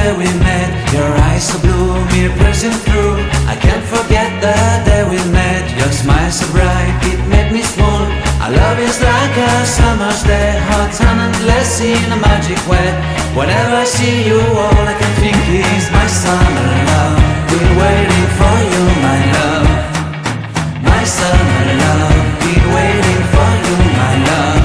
day we met. Your eyes so blue, me piercing through. I can't forget the day we met. Your smile so bright, it made me swoon. Our love is like a summer's day, hot and endless in a magic way. Whenever I see you, all I can think is my summer love. Been waiting for you, my love. My summer love. Been waiting for you, my love.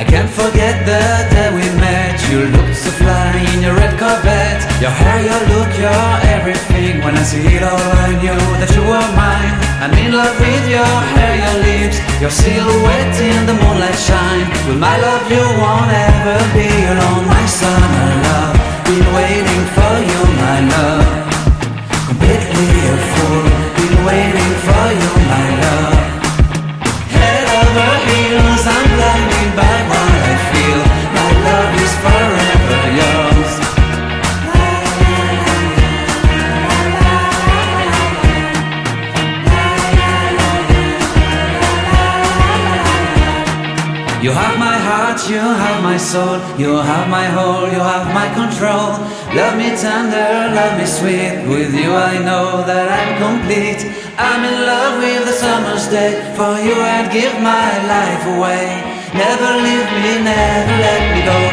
I can't forget the day we met. You looked so fly in your red Corvette. Your hair, your look, your everything. When I see it all, I knew that you were mine. I'm in love with your hair, your lips, your silhouette in the moonlight shine. With my love you won't ever be alone. My summer love, been waiting for you, my love. Completely a fool, been waiting for you, my love. Head over heels, I'm blinded by what I feel. My love is forever yours. You have my heart, you have my soul. You have my whole, you have my control. Love me tender, love me sweet. With you I know that I'm complete. I'm in love with the summer's day. For you I'd give my life away. Never leave me, never let me go.